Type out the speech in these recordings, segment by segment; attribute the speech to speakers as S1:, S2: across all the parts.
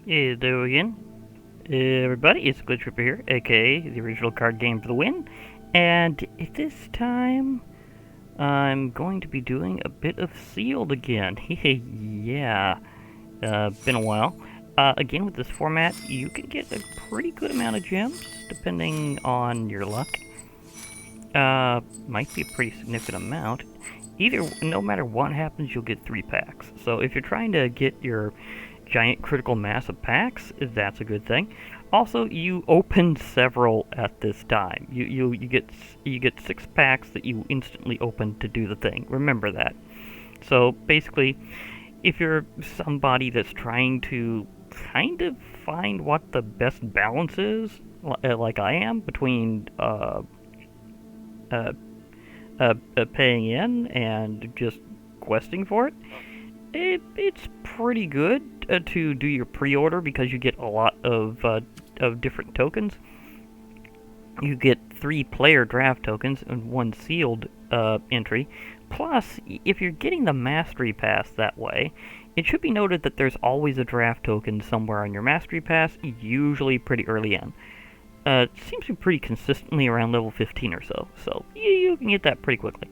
S1: Hey there again, everybody. It's Glitch Ripper here, aka the original card game for the win. And this time, I'm going to be doing a bit of sealed again. Yeah, been a while. Again, with this format, you can get a pretty good amount of gems, depending on your luck. Might be a pretty significant amount. No matter what happens, you'll get 3 packs. So if you're trying to get your giant critical mass of packs, that's a good thing. Also, you open several at this time. You get 6 packs that you instantly open to do the thing. Remember that. So basically, if you're somebody that's trying to kind of find what the best balance is, like I am, between uh, paying in and just questing for it, it's pretty good to do your pre-order because you get a lot of different tokens. You get 3 player draft tokens and 1 sealed entry. Plus, if you're getting the mastery pass that way, it should be noted that there's always a draft token somewhere on your mastery pass, usually pretty early in. It seems to be pretty consistently around level 15 or so, so you can get that pretty quickly.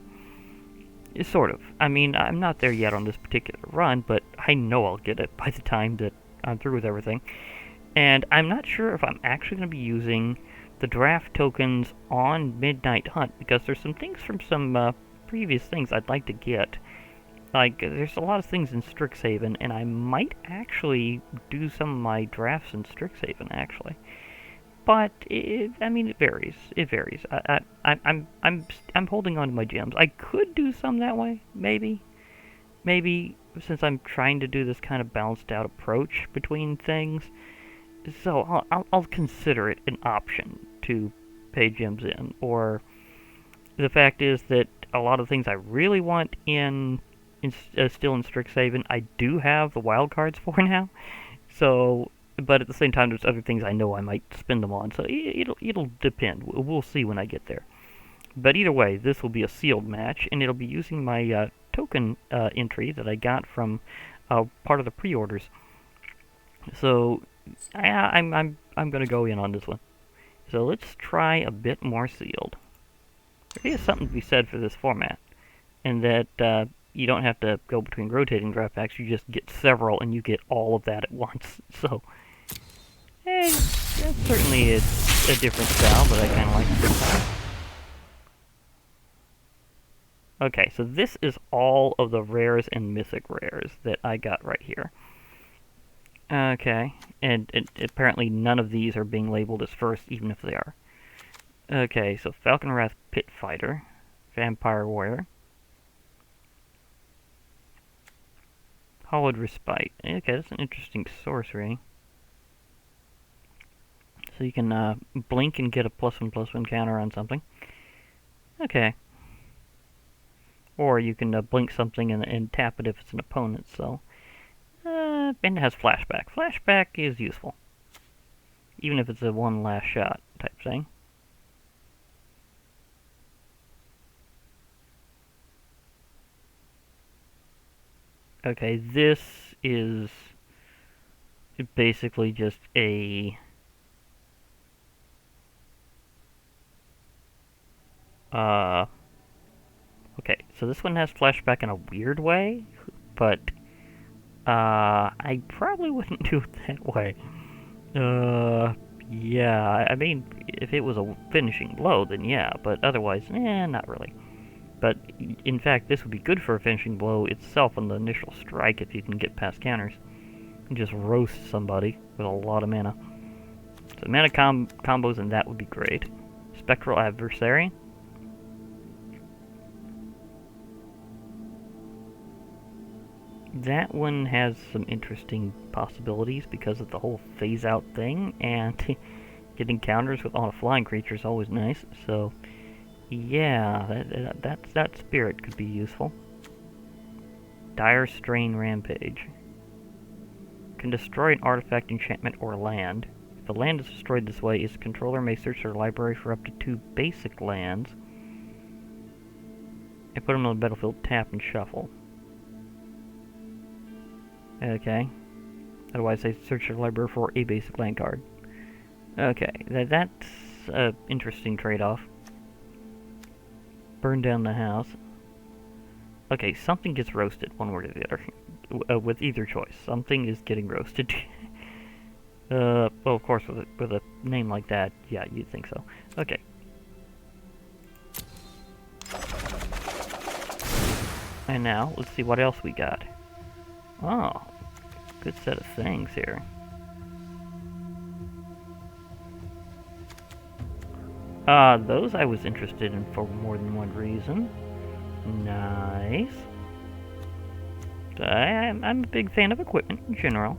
S1: Sort of. I mean, I'm not there yet on this particular run, but I know I'll get it by the time that I'm through with everything. And I'm not sure if I'm actually going to be using the draft tokens on Midnight Hunt, because there's some things from some previous things I'd like to get. Like, there's a lot of things in Strixhaven, and I might actually do some of my drafts in Strixhaven, actually. But I mean, it varies. It varies. I'm holding on to my gems. I could do some that way, maybe since I'm trying to do this kind of balanced out approach between things. So I'll consider it an option to pay gems in. Or the fact is that a lot of things I really want still in Strixhaven, I do have the wild cards for now. So, but at the same time, there's other things I know I might spend them on. So it'll depend. We'll see when I get there. But either way, this will be a sealed match, and it'll be using my token entry that I got from part of the pre-orders. So I'm gonna go in on this one. So let's try a bit more sealed. There is something to be said for this format, and that you don't have to go between rotating draft packs. You just get several, and you get all of that at once. So, that certainly is a different style, but I kind of like it this time. Okay, so this is all of the rares and mythic rares that I got right here. Okay, and apparently none of these are being labeled as first, even if they are. Okay, so Falcon Wrath Pit Fighter, Vampire Warrior, Hollowed Respite. Okay, that's an interesting sorcery. So you can blink and get a +1/+1 counter on something. Okay. Or you can blink something and tap it if it's an opponent, so... and it has Flashback. Flashback is useful. Even if it's a one last shot type thing. Okay, this is basically just a... okay, so this one has Flashback in a weird way, but I probably wouldn't do it that way. Yeah, I mean, if it was a finishing blow, then yeah, but otherwise, not really. But, in fact, this would be good for a finishing blow itself on the initial strike if you can get past counters. And just roast somebody with a lot of mana. So mana combos and that would be great. Spectral Adversary. That one has some interesting possibilities because of the whole phase-out thing, and getting counters with on a flying creature is always nice, so... yeah, that spirit could be useful. Dire Strain Rampage. Can destroy an artifact, enchantment, or land. If a land is destroyed this way, its controller may search their library for up to 2 basic lands and put them on the battlefield, tap, and shuffle. Okay. Otherwise, I search your library for a basic land card. Okay, that's an interesting trade-off. Burn down the house. Okay, something gets roasted, one word or the other. With either choice. Something is getting roasted. Well, of course, with a name like that, yeah, you'd think so. Okay. And now, let's see what else we got. Oh, good set of things here. Those I was interested in for more than one reason. Nice. I'm a big fan of equipment in general.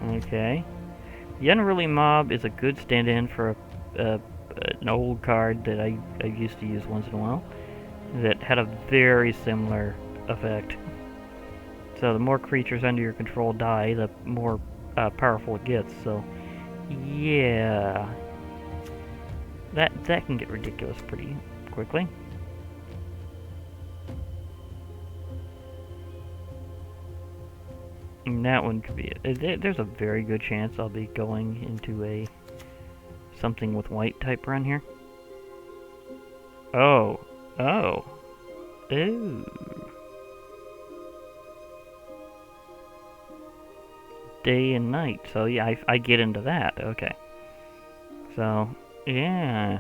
S1: Okay. The Unruly Mob is a good stand-in for an old card that I used to use once in a while that had a very similar effect. So the more creatures under your control die, the more powerful it gets. So yeah, that can get ridiculous pretty quickly. And that one could be it. There's a very good chance I'll be going into a something with white type run here. Oh. Ooh. Day and night. So yeah, I get into that. Okay. So yeah,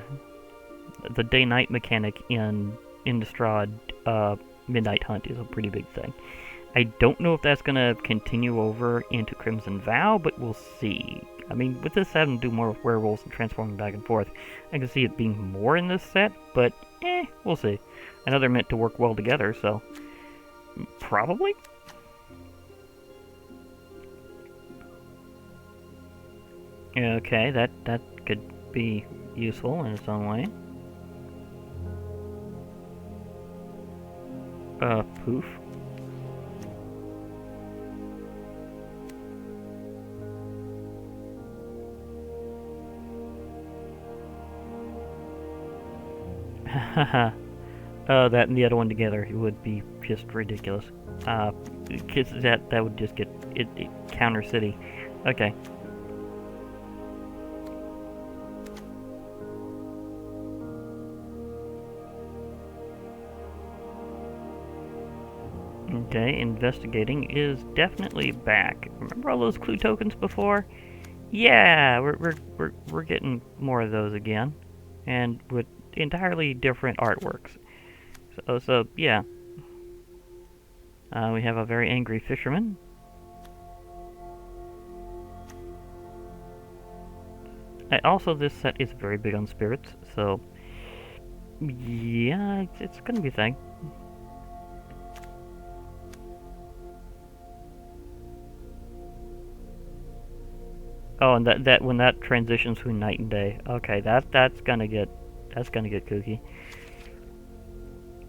S1: the day-night mechanic in Innistrad Midnight Hunt is a pretty big thing. I don't know if that's gonna continue over into Crimson Vow, but we'll see. I mean, with this having to do more with werewolves and transforming back and forth, I can see it being more in this set, but we'll see. I know they're meant to work well together, so probably. Okay, that could be useful in its own way. Poof. Haha. That and the other one together would be just ridiculous. Cause that would just get it counter city. Okay. Okay, investigating is definitely back. Remember all those clue tokens before? Yeah, we're getting more of those again, and with entirely different artworks. So yeah. We have a very angry fisherman. Also, this set is very big on spirits, so yeah, it's gonna be a thing. Oh, and that when that transitions between night and day, okay, that's gonna get kooky.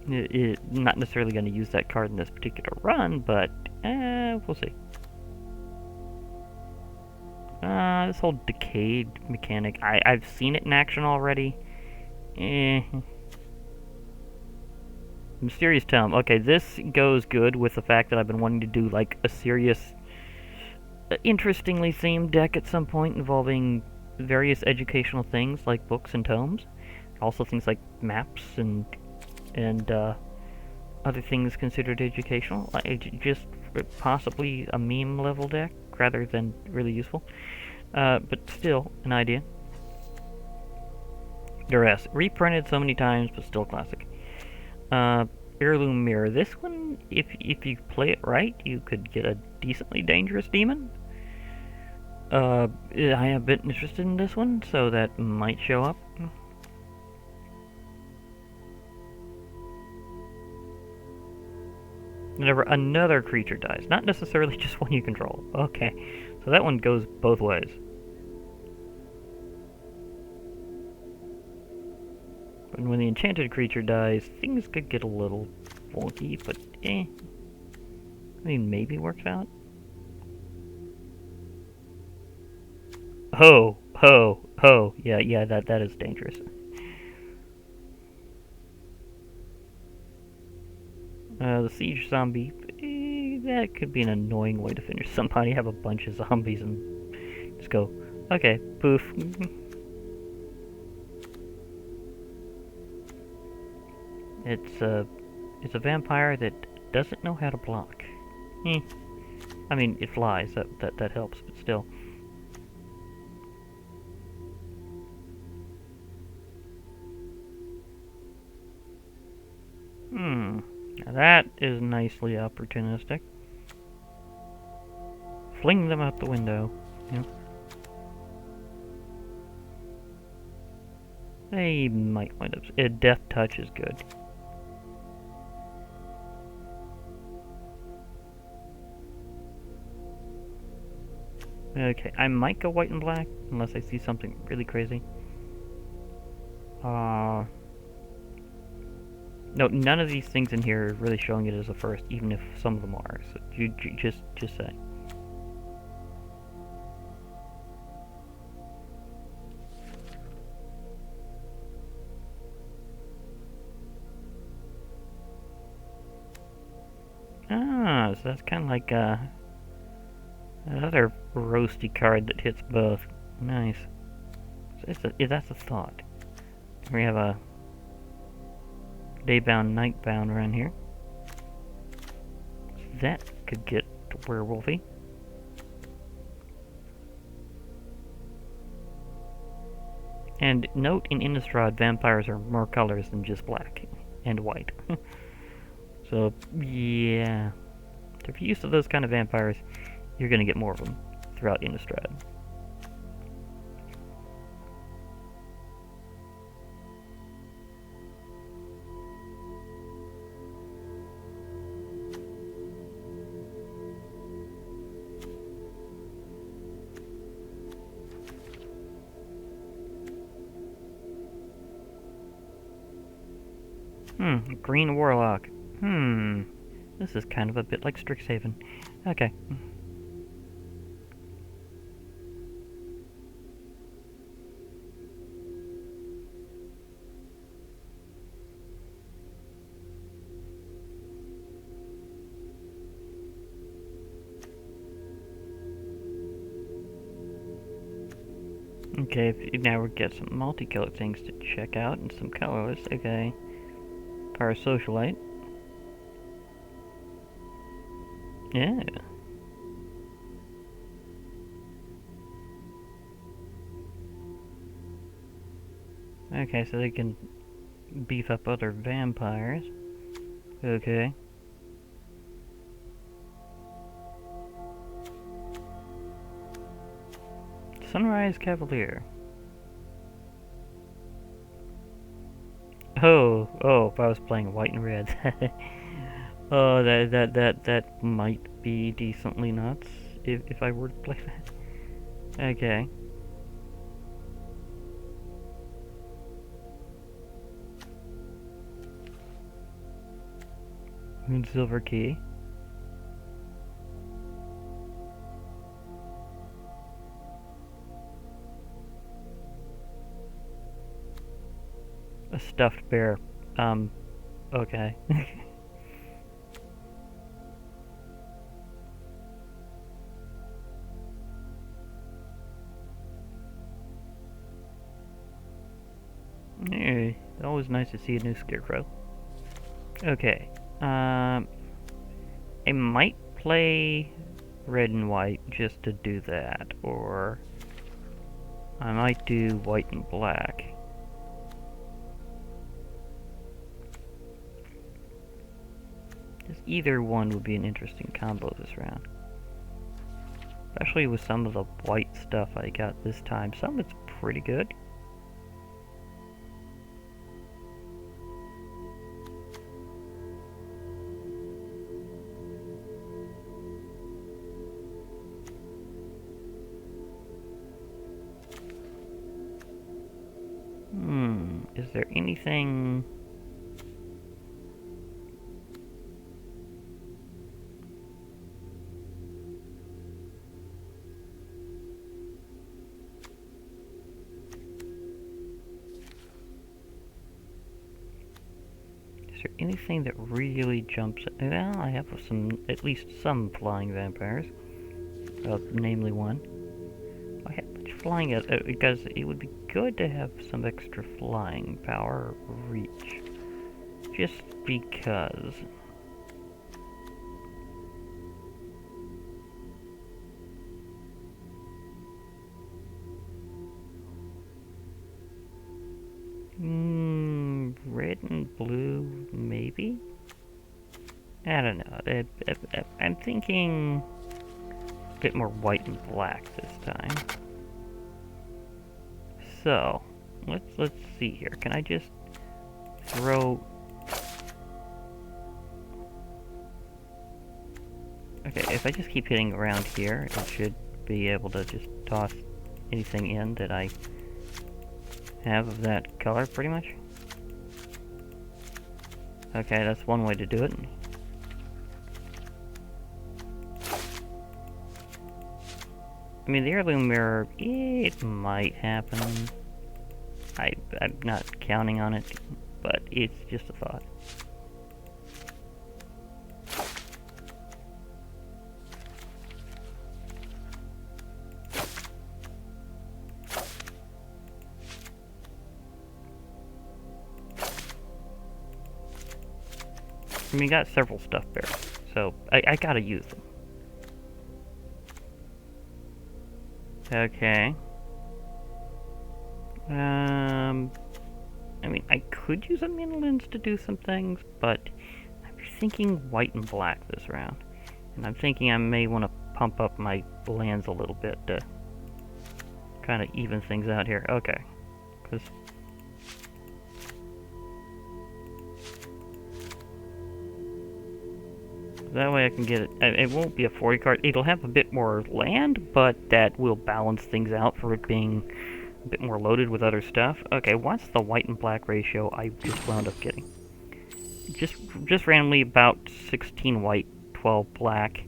S1: Not necessarily going to use that card in this particular run, but we'll see. This whole decayed mechanic, I've seen it in action already. Mysterious Tome. Okay, this goes good with the fact that I've been wanting to do like a serious, interestingly themed deck at some point involving various educational things like books and tomes. Also things like maps and other things considered educational, just possibly a meme level deck rather than really useful, but still an idea. Duress, reprinted so many times, but still classic. Heirloom Mirror. This one, if you play it right, you could get a decently dangerous demon. I am a bit interested in this one, so that might show up. Whenever another creature dies, not necessarily just one you control. Okay, so that one goes both ways. And when the enchanted creature dies, things could get a little wonky, but I mean, maybe works out. Ho, ho, ho. Yeah, that is dangerous. The Siege Zombie, that could be an annoying way to finish somebody. Have a bunch of zombies and just go, okay, poof. It's a vampire that doesn't know how to block. I mean, it flies. That helps, but still. Now that is nicely opportunistic. Fling them out the window. Yep. They might wind up. A death touch is good. Okay, I might go white and black unless I see something really crazy. No, none of these things in here are really showing it as a first, even if some of them are. So you just say. Ah, so that's kind of like another roasty card that hits both. Nice. So that's a thought. We have a Daybound, Nightbound around here. That could get werewolfy. And note in Innistrad, vampires are more colors than just black and white. So, yeah. If you're used to those kind of vampires, you're going to get more of them throughout Innistrad. Green Warlock. This is kind of a bit like Strixhaven. Okay. Okay, now we get some multicolored things to check out and some colors. Okay. Parasocialite. Yeah. Okay, so they can beef up other vampires. Okay. Sunrise Cavalier. Oh, if I was playing white and red. Oh, that might be decently nuts if I were to play that. Okay. Moon Silver Key. A stuffed bear. Okay. Hey, always nice to see a new scarecrow. Okay. I might play red and white just to do that, or I might do white and black. Either one would be an interesting combo this round. Especially with some of the white stuff I got this time. Some of it's pretty good. Is there anything... there anything that really jumps? Well, I have at least some flying vampires. Namely one. I have much flying because it would be good to have some extra flying power or reach. Just because. Red and blue, maybe? I don't know. I'm thinking a bit more white and black this time. So, let's see here. Can I just throw... Okay, if I just keep hitting around here, it should be able to just toss anything in that I have of that color, pretty much. Okay, that's one way to do it. I mean, the heirloom mirror, it might happen. I'm not counting on it, but it's just a thought. I mean, got several stuff bears, so I gotta use them. Okay. I mean, I could use a mana lens to do some things, but I'm thinking white and black this round. And I'm thinking I may want to pump up my lands a little bit to kind of even things out here. Okay. Because... that way I can get it. It won't be a 40 card. It'll have a bit more land, but that will balance things out for it being a bit more loaded with other stuff. Okay, what's the white and black ratio I just wound up getting? Just randomly about 16 white, 12 black.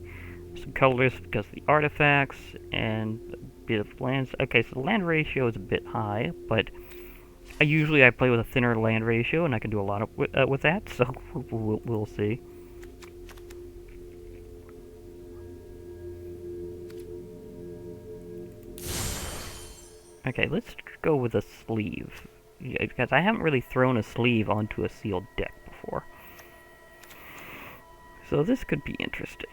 S1: Some colors because of the artifacts and a bit of lands. Okay, so the land ratio is a bit high, but usually I play with a thinner land ratio, and I can do a lot of, with that. So we'll see. Okay, let's go with a sleeve, because I haven't really thrown a sleeve onto a sealed deck before. So this could be interesting.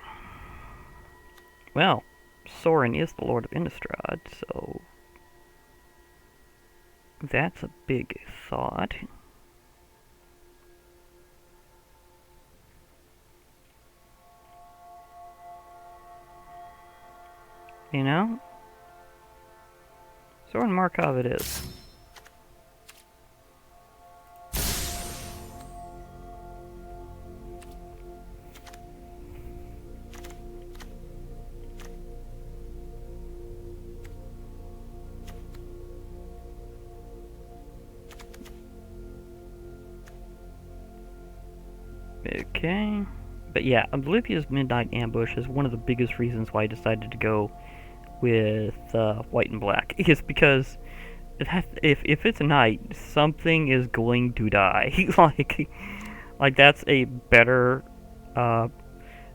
S1: Well, Sorin is the Lord of Innistrad, so that's a big thought. You know? Sorin Markov it is. Okay. But yeah, Oblivia's Midnight Ambush is one of the biggest reasons why I decided to go with white and black. Is because if it's a night, something is going to die. like that's a better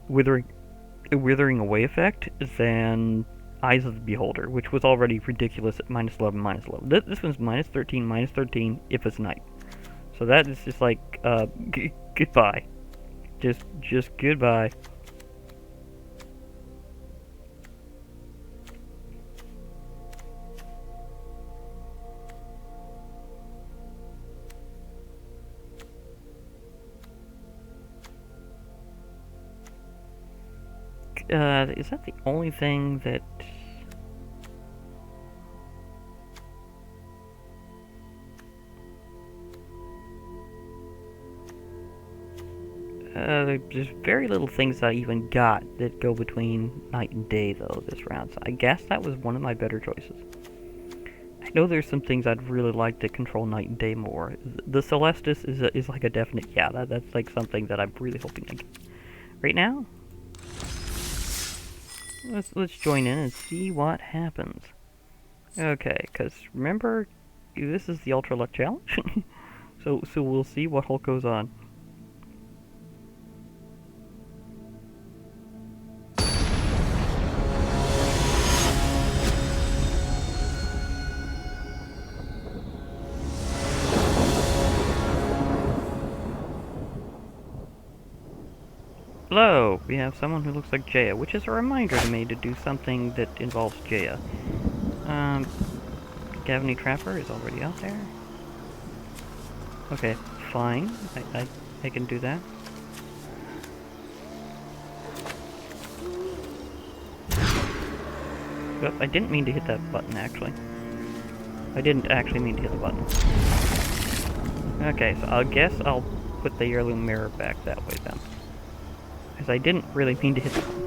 S1: withering away effect than Eyes of the Beholder, which was already ridiculous at -11, -11. This one's -13, -13 if it's night. So that is just like goodbye. Just goodbye. Is that the only thing that... there's very little things I even got that go between night and day, though, this round. So I guess that was one of my better choices. I know there's some things I'd really like to control night and day more. The Celestis is like a definite, yeah, that's like something that I'm really hoping to get. Right now, let's join in and see what happens. Okay, because remember, this is the Ultra Luck Challenge, so we'll see what all goes on. Hello! We have someone who looks like Jaya, which is a reminder to me to do something that involves Jaya. Gavany Trapper is already out there. Okay, fine. I can do that. But I didn't mean to hit that button, actually. I didn't actually mean to hit the button. Okay, so I guess I'll put the heirloom mirror back that way then. Because I didn't really mean to hit the button.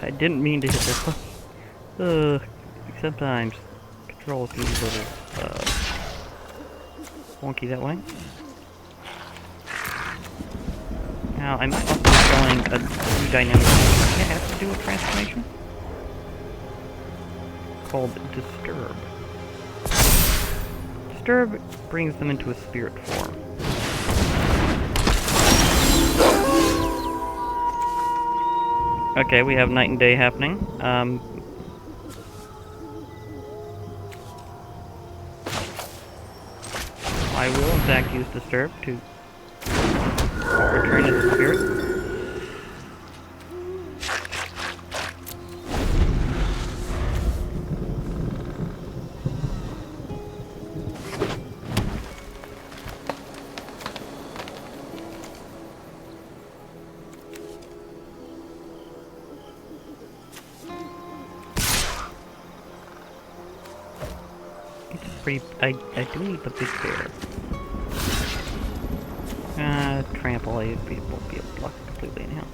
S1: I didn't mean to hit this one. Sometimes controls can be a little wonky that way. Now, I might also be showing a new dynamic that has to do with transformation called Disturb. Disturb brings them into a spirit form. Okay, we have night and day happening. I will, in fact, use Disturb to return as a spirit. I do need the big bear. Trample, I won't be able to block it completely anyhow.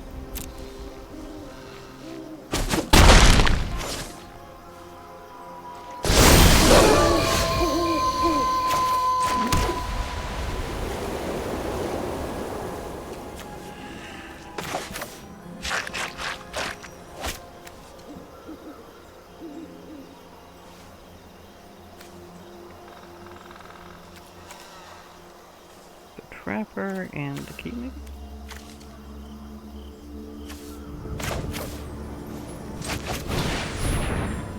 S1: Trapper and the key, maybe?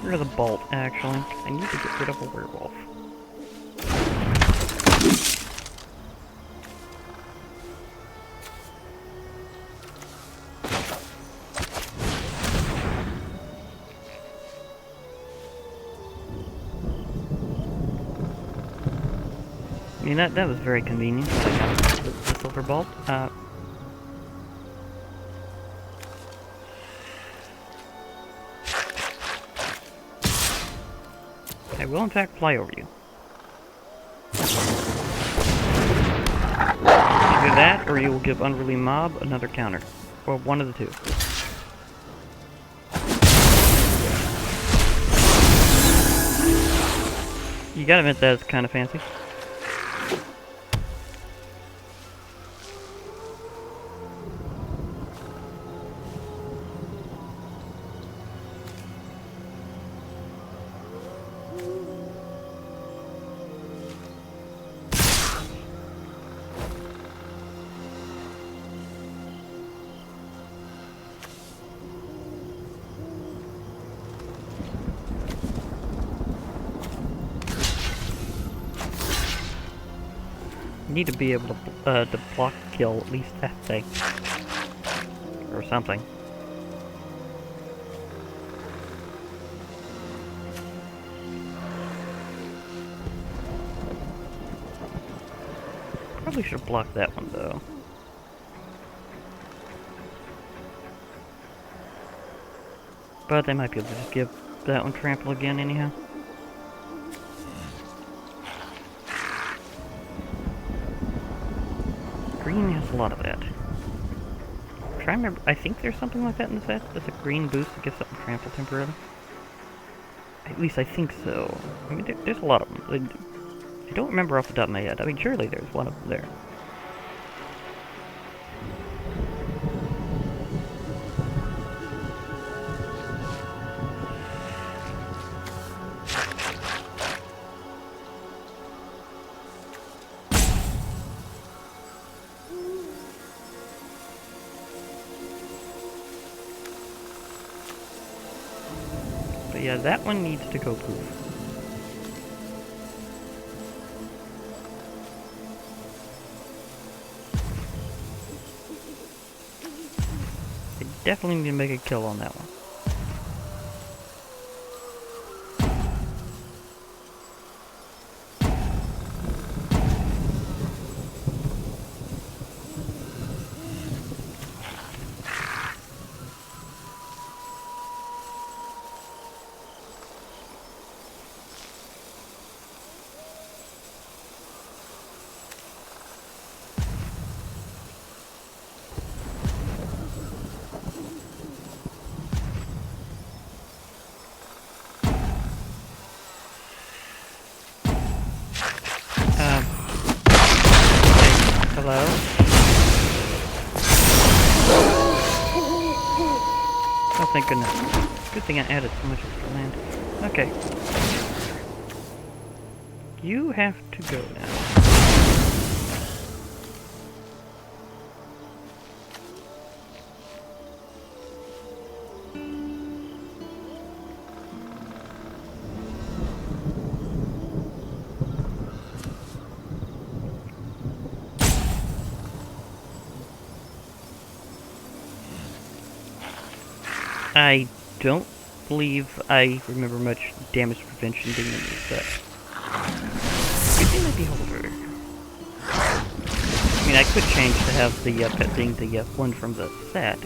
S1: Where's the bolt, actually? I need to get rid of a werewolf. I mean, that was very convenient. I got the silver bolt. I will, in fact, fly over you. Either that, or you will give Unruly Mob another counter. Or one of the two. You gotta admit that's kind of fancy. Need to be able to block kill at least that thing. Or something. Probably should have blocked that one though. But they might be able to just give that one trample again anyhow. Green has a lot of that. I'm trying to remember, I think there's something like that in the set. That's a green boost that gives something trample temporarily. At least I think so. I mean, there's a lot of them. I don't remember off the top of my head. I mean, surely there's one up there. But yeah, that one needs to go poof. I definitely need to make a kill on that one. Hello? Oh, thank goodness. Good thing I added so much extra land. Okay. You have to go now. I don't believe I remember much damage prevention being in this set. Good thing my Beholder. I mean, I could change to have the pet being the one from the set.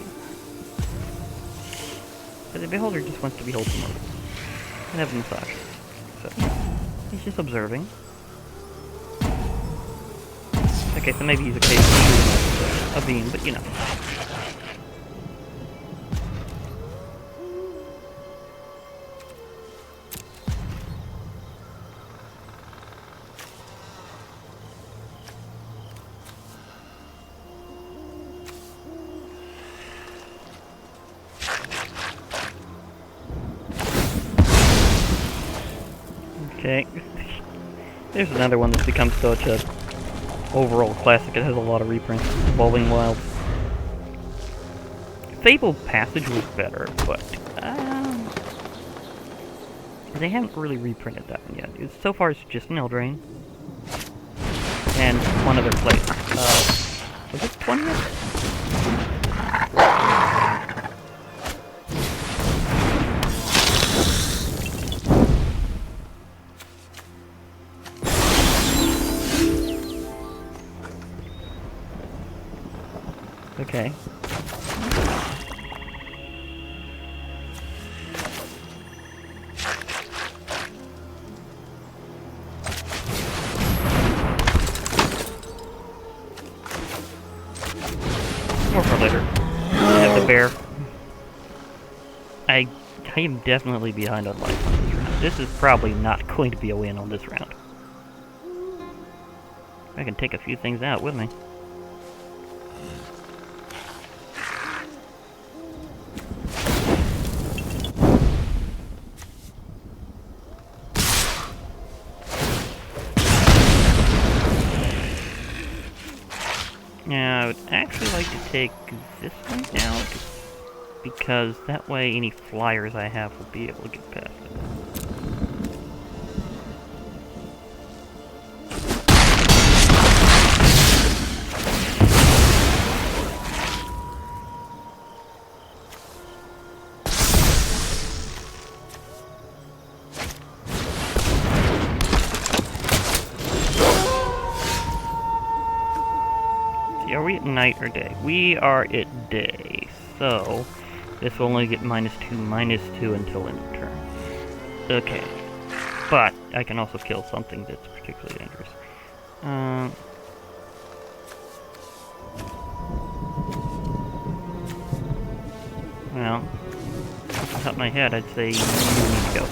S1: But the Beholder just wants to behold the mode. And have a massage. So, he's just observing. Okay, so maybe he's occasionally shooting a beam, but you know. Okay. There's another one that's become such a overall classic. It has a lot of reprints. Evolving Wilds. Fabled Passage was better, but they haven't really reprinted that one yet. So far, it's just an Eldraine and one other place. Was it 20th? Okay. More for later. I have the bear. I am definitely behind on life on this round. This is probably not going to be a win on this round. I can take a few things out with me. Now, I would actually like to take this one out, because that way any flyers I have will be able to get past it. Are we at night or day? We are at day, so this will only get -2 until end of turn. Okay, but I can also kill something that's particularly dangerous. Well, off the top of my head, I'd say you need to go.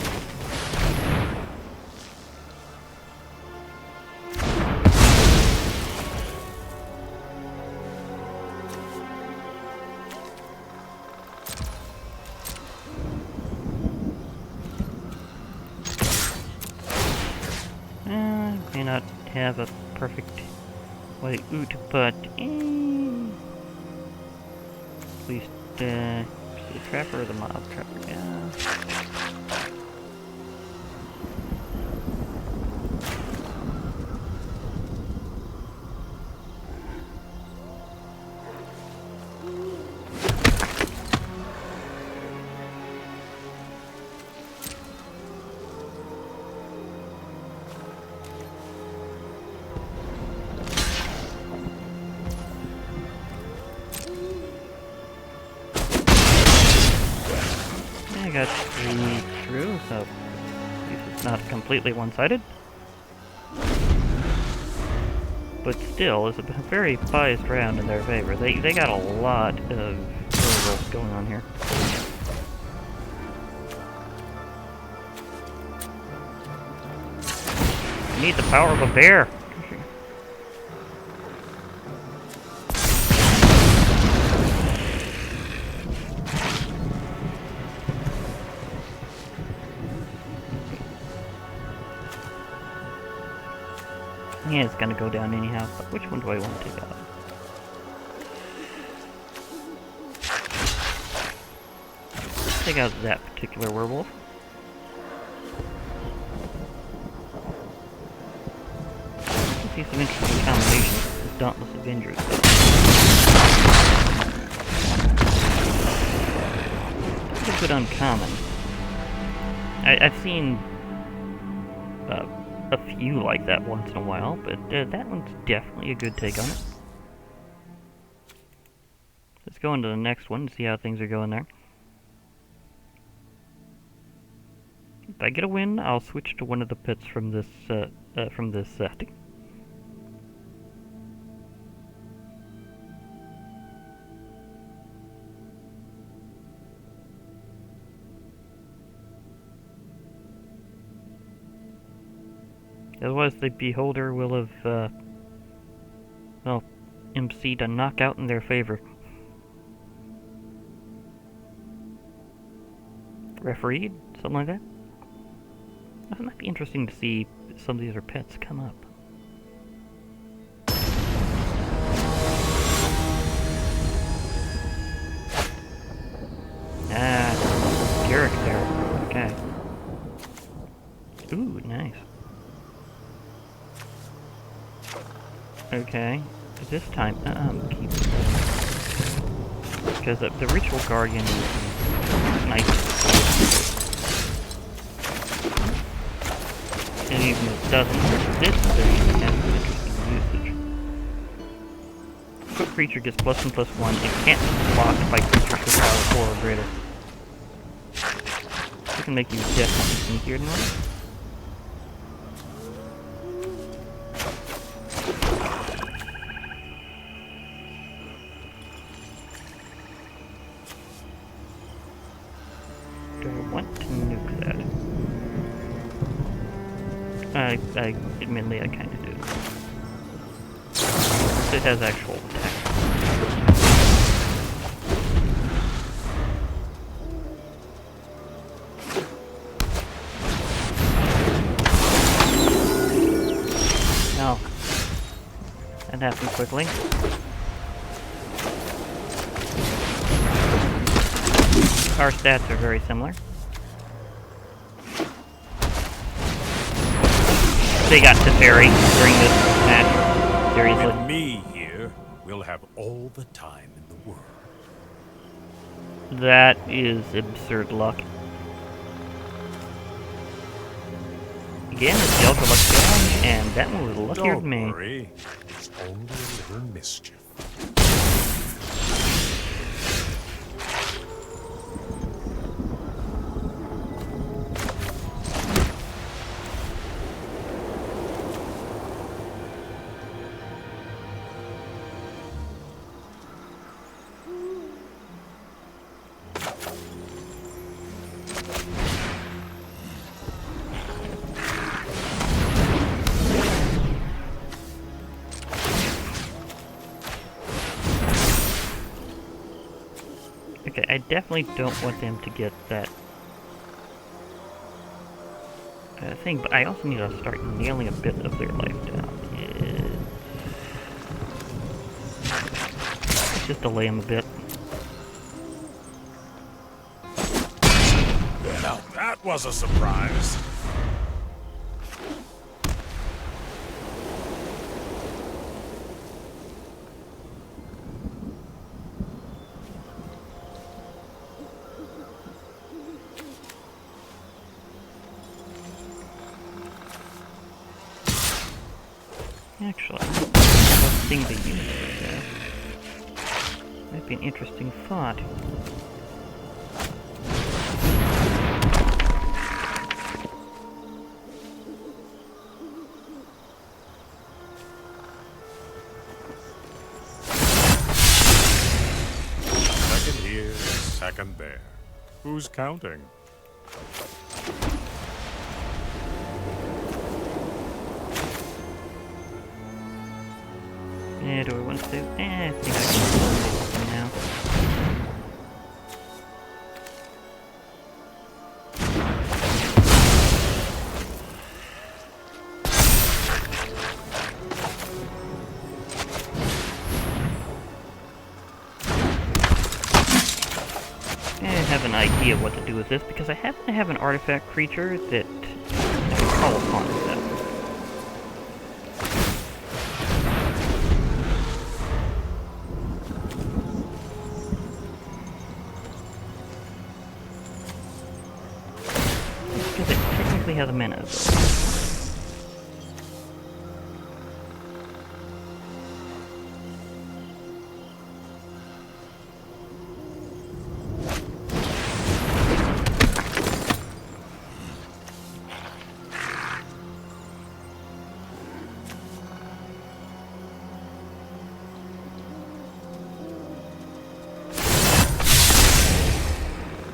S1: have a perfect way out, but at least the trapper or the mob trapper, yeah. I got 3 through, so at least it's not completely one-sided. But still, it's a very biased round in their favor. They got a lot of rolls going on here. You need the power of a bear. Yeah, it's gonna go down anyhow, but which one do I want to take out? Let's take out that particular werewolf. I see some interesting combinations with Dauntless Avengers. It's a good uncommon. I've seen a few like that once in a while, but that one's definitely a good take on it. Let's go into the next one and see how things are going there. If I get a win, I'll switch to one of the pits from this set. Otherwise, the Beholder will have, well, MC'd a knockout in their favor. Refereed? Something like that? It might be interesting to see some of these other pets come up. Ah, Garrick there. Okay. Ooh, nice. Okay, this time, keep it. Because the Ritual Guardian is nice. And even if it doesn't, this thing has an interesting usage. Quick creature gets +1/+1 and can't be blocked by creatures with power 4 or greater. This can make you definitely sneakier than one. Do I want to nuke that? Admittedly, I kind of do. It has actual attack. No. That happened quickly. Our stats are very similar. They got Teferi during this match. Seriously.
S2: With me here, we'll have all the time in the world.
S1: That is absurd luck. Again, it's the Ultra Luck Challenge, and that one was luckier than me.
S2: Don't worry, it's only a little mischief.
S1: Okay, I definitely don't want them to get that thing, but I also need to start nailing a bit of their life down. Just delay him a bit.
S2: Now that was a surprise.
S1: Actually, let's sing the unit there. Might be an interesting thought.
S2: Second here, second there. Who's counting?
S1: Yeah, do I want to? I think I can eliminate them now. I have an idea what to do with this because I happen to have an artifact creature that I can call upon that. Because it technically has a mana ability.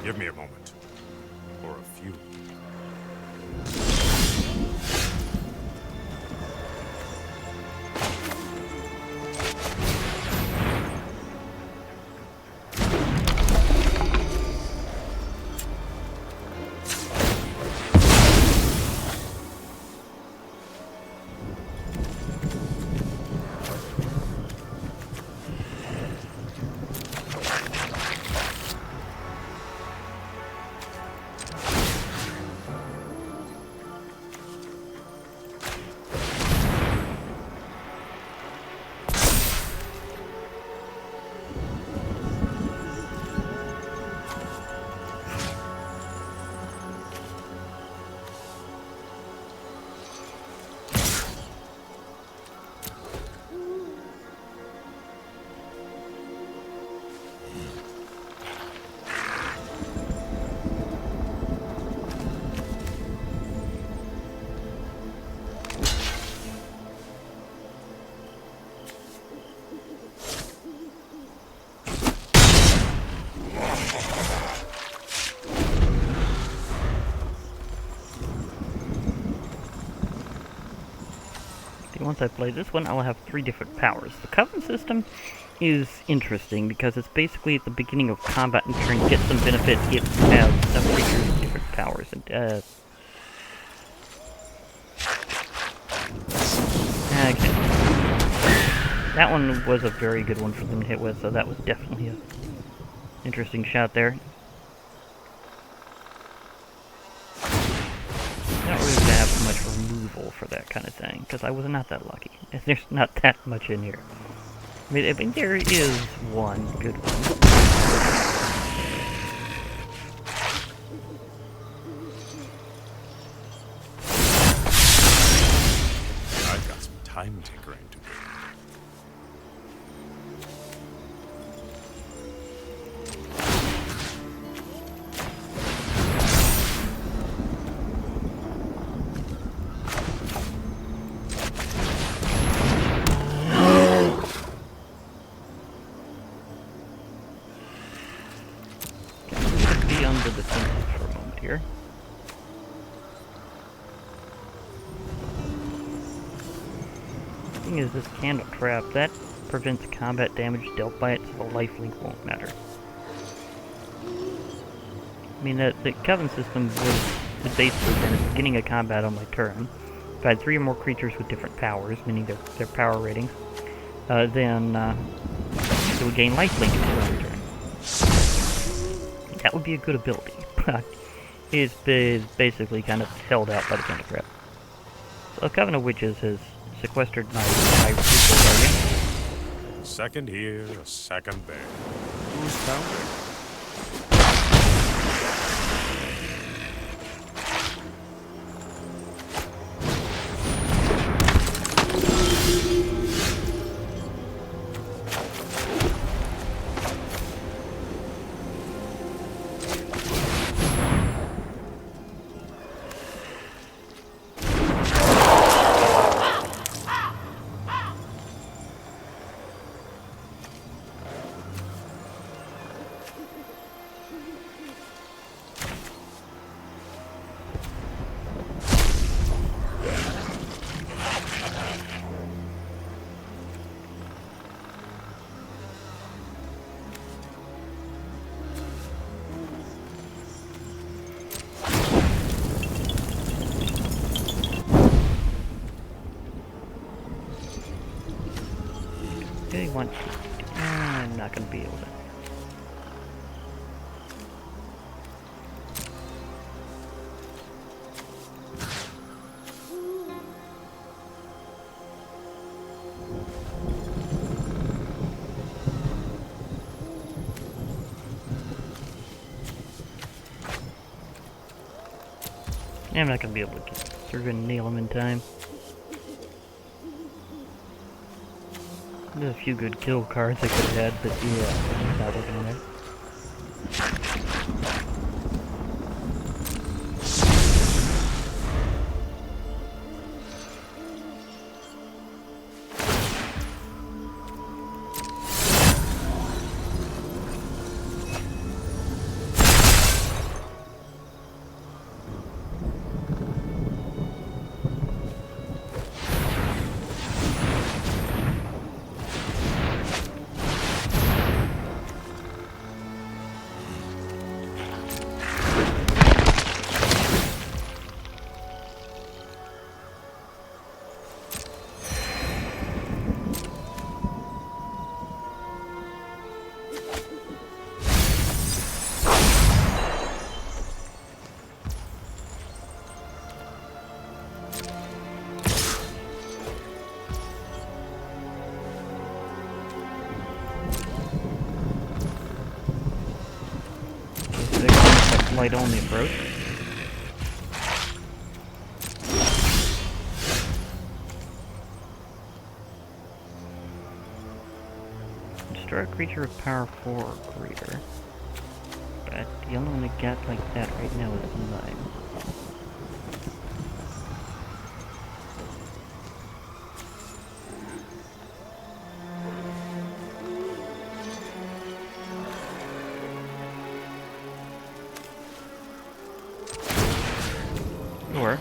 S2: Give me a moment. Or a few.
S1: Once I play this one, I'll have 3 different powers. The Coven system is interesting because it's basically at the beginning of combat and turn get some benefit if you have some creatures with different powers. And okay. That one was a very good one for them to hit with, so that was definitely an interesting shot there. Not really gonna have much removal for that kind of thing, because I was not that lucky. There's not that much in here. I mean there is one good one.
S2: I've got some time tinkering to do.
S1: Be on the defensive for a moment here. The thing is, this candle trap, that prevents combat damage dealt by it, so the lifelink won't matter. I mean, the Coven system would basically been at the beginning of combat on my turn. If I had 3 or more creatures with different powers, meaning their power ratings, then go it would gain lifelink until end turn. That would be a good ability, but it's basically kind of held out by the King of Crap. So Coven of Witches has sequestered my Crucial Guardian.
S2: A second here, a second there. Who's counting?
S1: Okay, one. I'm not going to be able to. Yeah, I'm not going to be able to get through and nail him in time. There's a few good kill cards I could have had, but yeah, I'm not looking at it. Light only approach. Destroy a creature of power 4 or greater. But the only one to get like that right now is 9. Or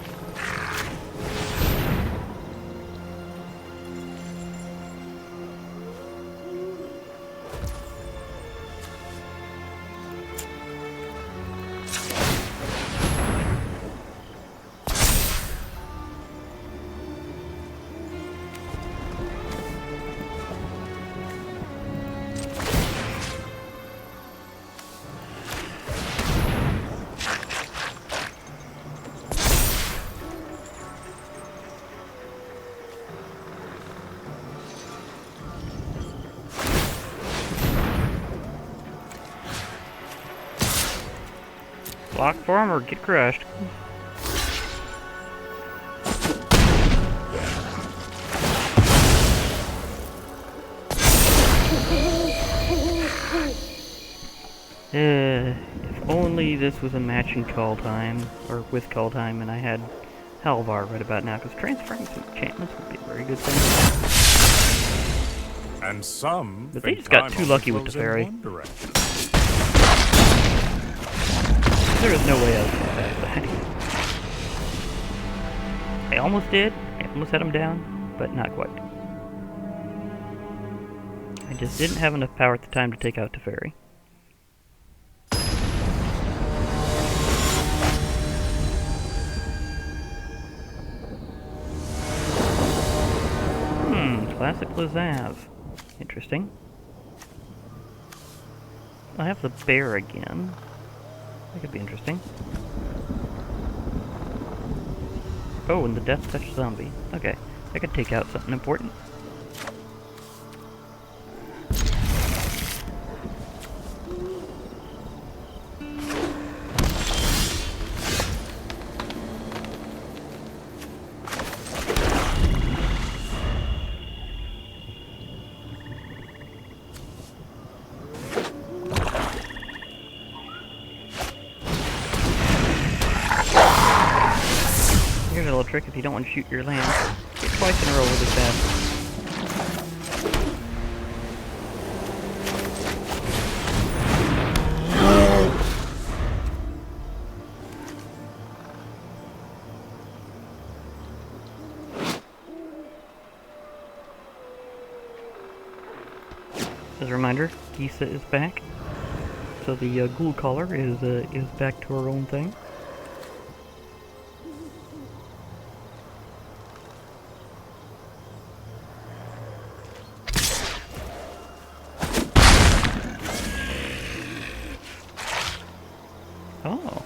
S1: block for him or get crushed. If only this was a matching call time, or with call time, and I had Halvar right about now, because transferring some enchantments would be a very good thing.
S2: And some.
S1: But they just got too lucky with the fairy. There was no way I was going to back that. I almost did. I almost had him down, but not quite. I just didn't have enough power at the time to take out Teferi. Classic Lazav. Interesting. I have the bear again. That could be interesting. Oh, and the Death Touch zombie. Okay, I could take out something important. Here's a little trick if you don't want to shoot your land. Get twice in a row really fast. As a reminder, Gisa is back. So the ghoul collar is back to her own thing. Oh.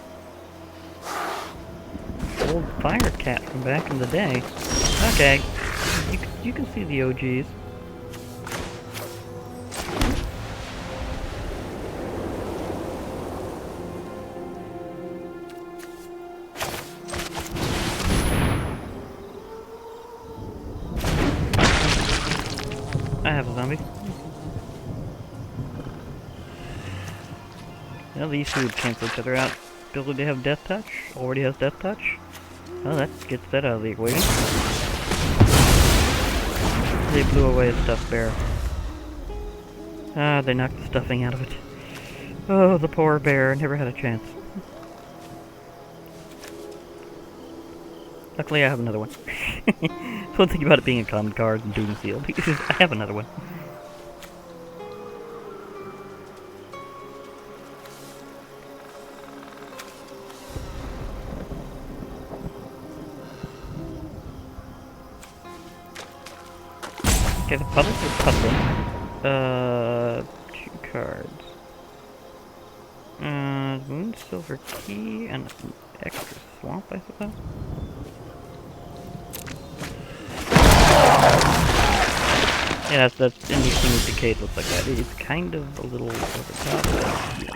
S1: Old fire cat from back in the day. Okay. You can see the OGs. I have a zombie. Well, these two would cancel each other out. Ability to have Death Touch. Already has Death Touch. Well, that gets that out of the equation. They blew away a stuffed bear. Ah, they knocked the stuffing out of it. Oh, the poor bear never had a chance. Luckily, I have another one. So one thing about it being a common card and Doom Seal, because I have another one. Okay, the puzzles are puzzling. 2 cards. Moon Silver Key and an extra swamp, I suppose. Yeah, that's anything with Decayed looks like that. It's kind of a little over the top, but yeah.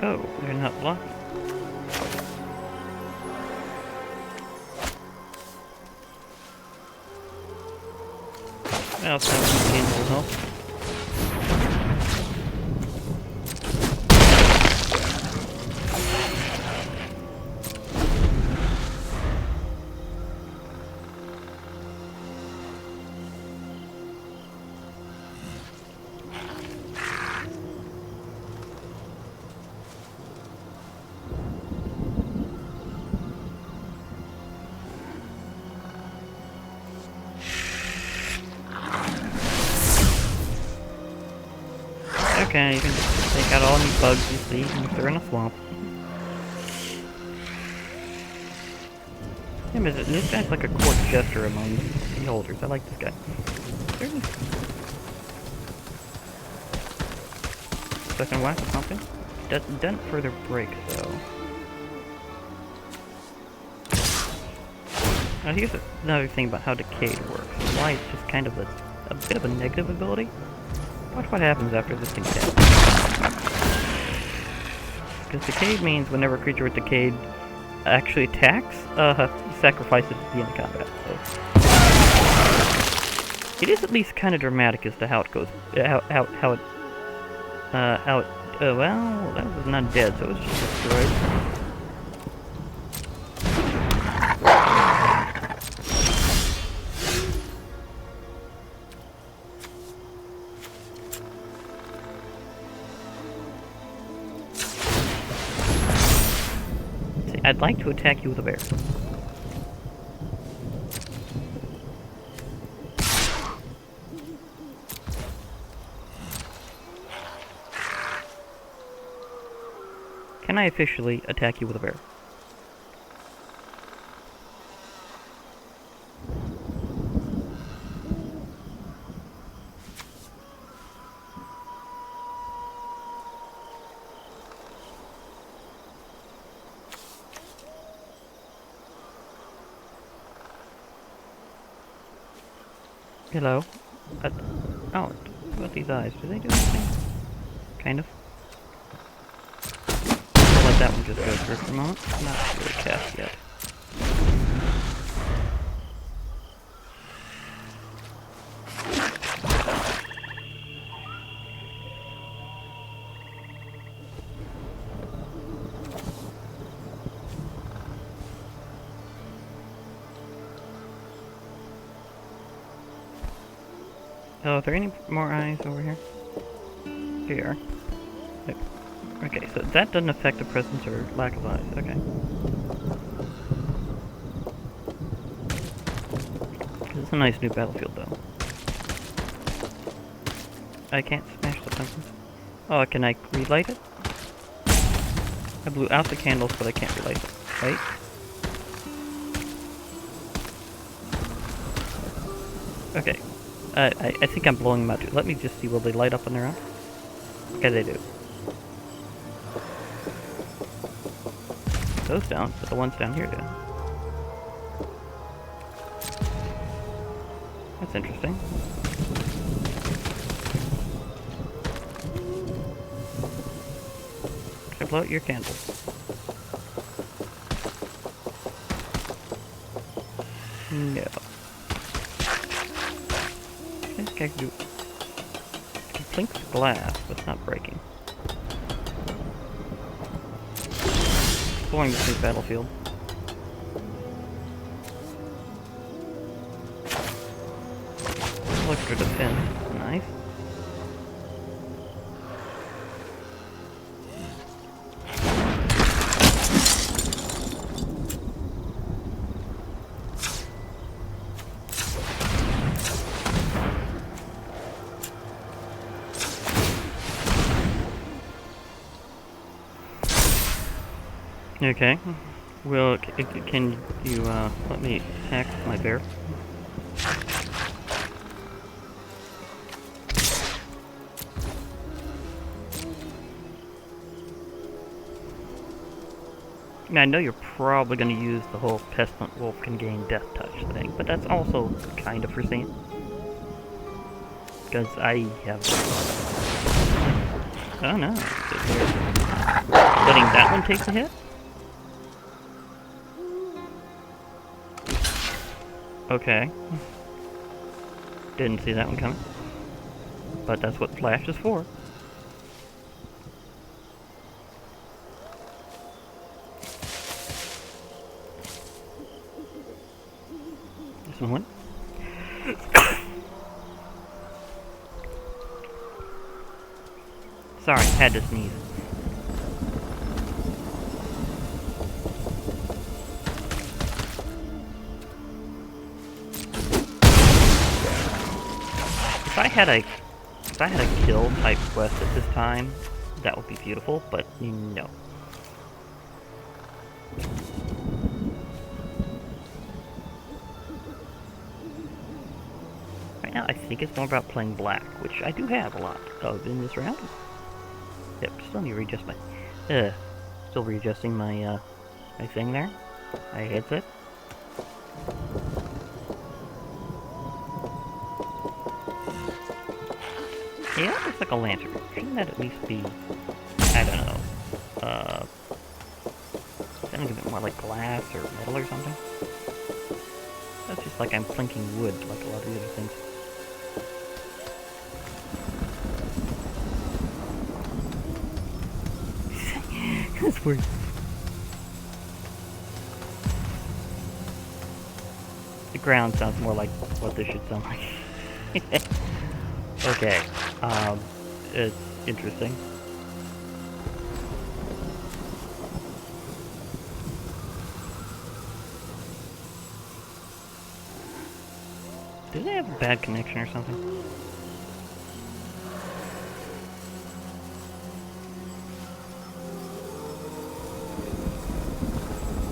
S1: Oh, they're not blocking. Well, some games will help. Okay, you can just take out all any bugs you see if they're in a swamp. Yeah, but this guy's like a court jester among beholders. I like this guy. Second whack or something? Doesn't further break, though. Now here's another thing about how Decayed works. Why it's just kind of a bit of a negative ability. Watch what happens after this thing's dead. Because Decayed means whenever a creature with Decayed actually attacks, you sacrifice it at the end of combat. So it is at least kind of dramatic as to how it goes, how it, well, that was not dead, so it was just destroyed. See, I'd like to attack you with a bear. Can I officially attack you with a bear? Hello? Oh, what about these eyes? Do they do anything? Kind of. I'll let that one just go through for a moment. Not really cast yet. Oh, are there any more eyes over here? Here you are. Okay, so that doesn't affect the presence or lack of eyes. Okay. It's a nice new battlefield, though. I can't smash the pumpkin. Oh, can I relight it? I blew out the candles, but I can't relight it. Right? Okay. I think I'm blowing them out too. Let me just see, will they light up on their own? Okay, they do. Those don't, but the ones down here do. That's interesting. Should I blow out your candles? No. This guy can do... It can plink the glass, but it's not breaking. Exploring this new battlefield. Electro defense. Nice. Okay. Well, can you let me attack my bear? Now, I know you're probably going to use the whole Pestilent Wolf can gain Death Touch thing, but that's also kind of foreseen. Because I have... Oh no. Letting that one take the hit? Okay. Didn't see that one coming. But that's what Flash is for. This one went. Sorry, had to sneeze. If I had a kill type quest at this time, that would be beautiful, but no. Right now, I think it's more about playing black, which I do have a lot of in this round. Yep, still need to readjust my... still readjusting my, my thing there. My headset. Yeah, that looks like a lantern. Shouldn't that at least be... I don't know. Sounds a bit more like glass or metal or something. That's just like I'm plinking wood, like a lot of the other things. That's weird. The ground sounds more like what this should sound like. Okay, it's interesting. Do they have a bad connection or something?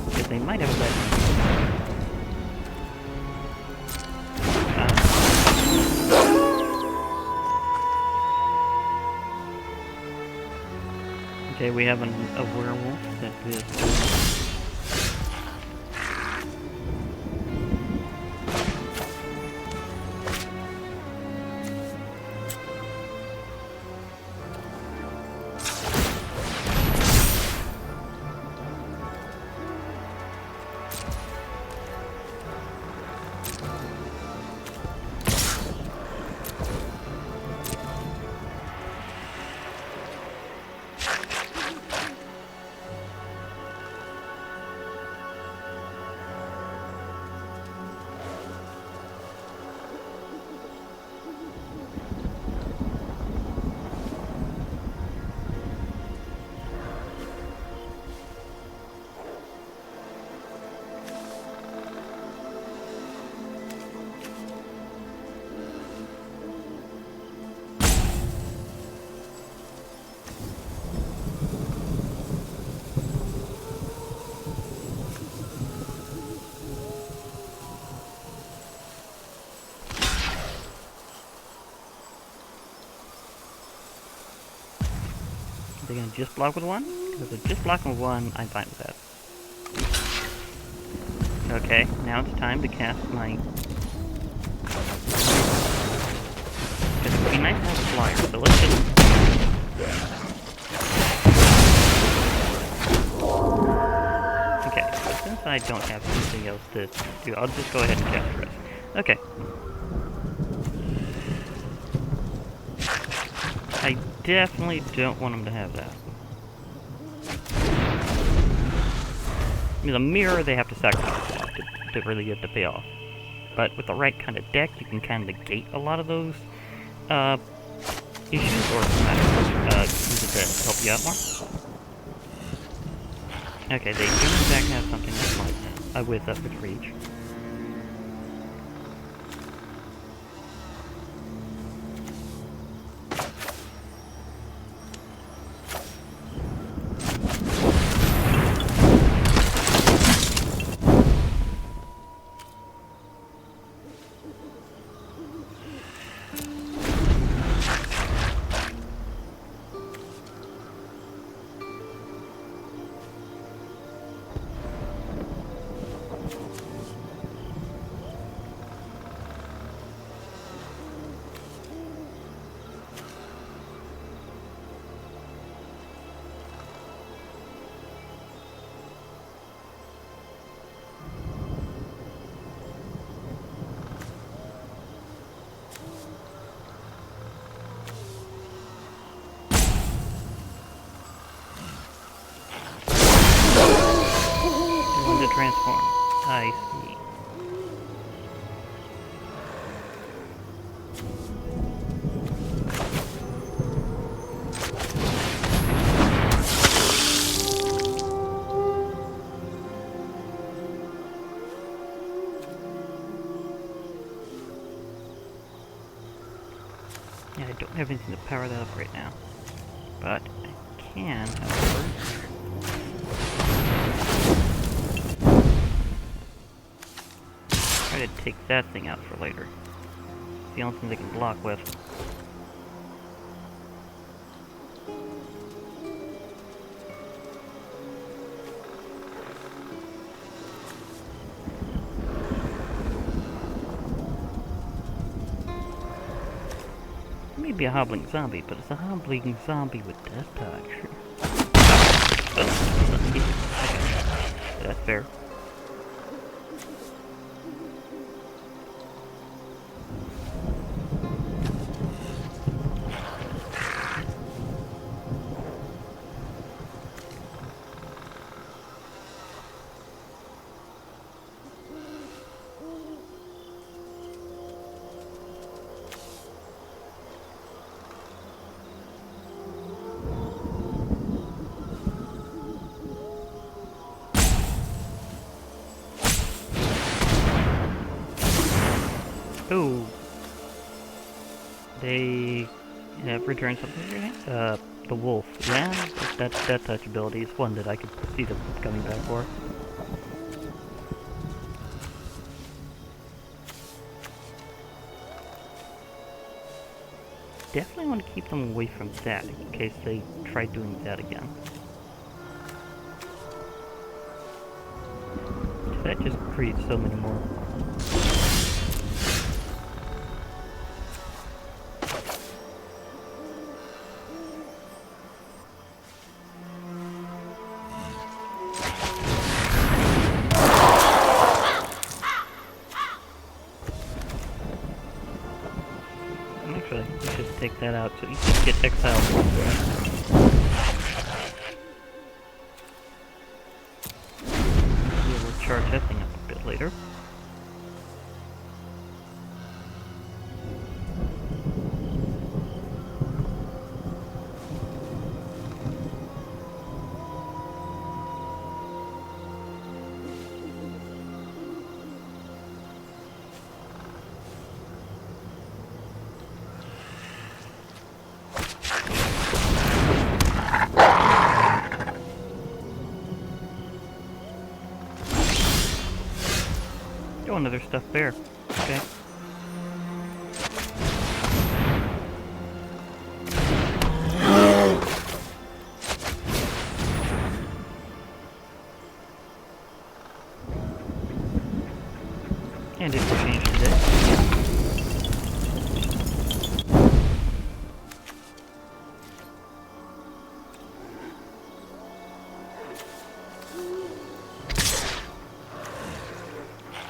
S1: Because they might have a bad connection. Okay, we have a werewolf that is... They're gonna just block with one? Because if they're just blocking with one, I'm fine with that. Okay, now it's time to cast my... It would be nice to have a flyer, so let's just... Okay, so since I don't have anything else to do, I'll just go ahead and cast the rest. Okay. I definitely don't want them to have that. I mean, the mirror they have to sacrifice a lot to really get the payoff. But with the right kind of deck, you can kind of negate a lot of those issues, or use it to help you out more. Okay, they do in fact have something like that, with reach. Transform. I see. Yeah, I don't have anything to power that up right now. But I can, however... try to take that thing out for later. It's the only thing they can block with. Maybe a hobbling zombie, but it's a hobbling zombie with death touch. Oh, okay. fair. Ooh. They have returned something to your hand? The wolf. Yeah, that touch ability is one that I could see them coming back for. Definitely want to keep them away from that in case they try doing that again. That just creates so many more. Actually, we should take that out so you can get exiled. We'll charge that thing up a bit later. Oh, another stuffed bear. Okay. And it will change today.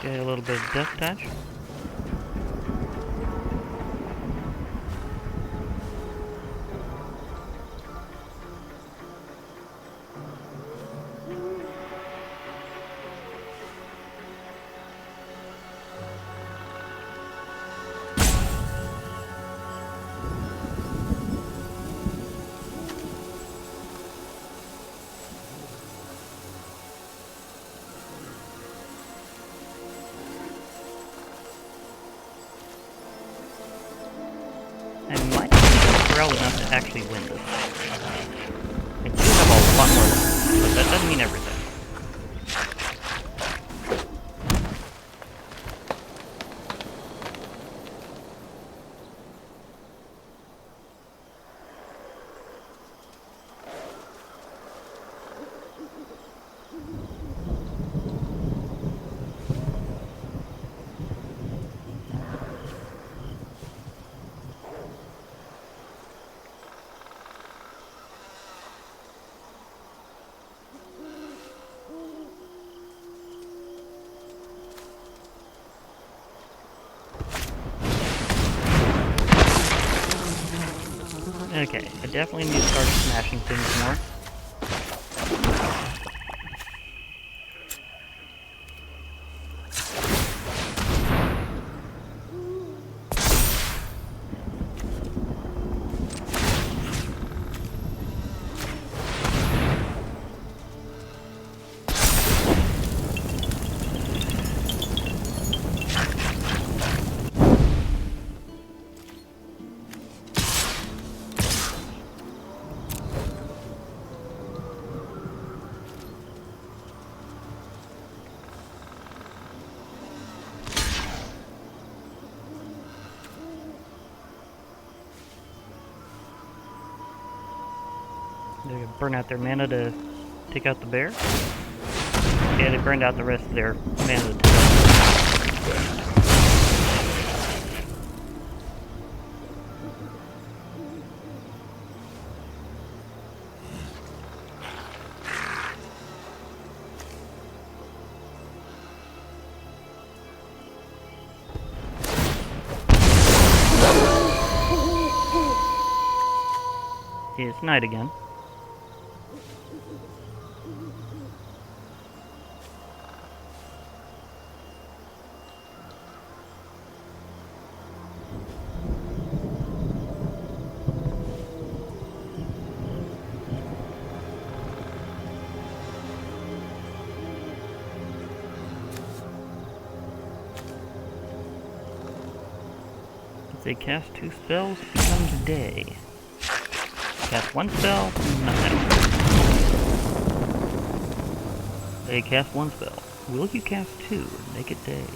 S1: Get a little bit of death touch. I might be well enough to actually win this. I do have a lot more left, but that doesn't mean everything. Okay, I definitely need to start smashing things more. They're gonna burn out their mana to take out the bear. Yeah, they burned out the rest of their mana to take out the bear. night again. If they cast 2 spells, it becomes day. Cast 1 spell, nothing. They cast 1 spell. Will you cast 2 and make it day?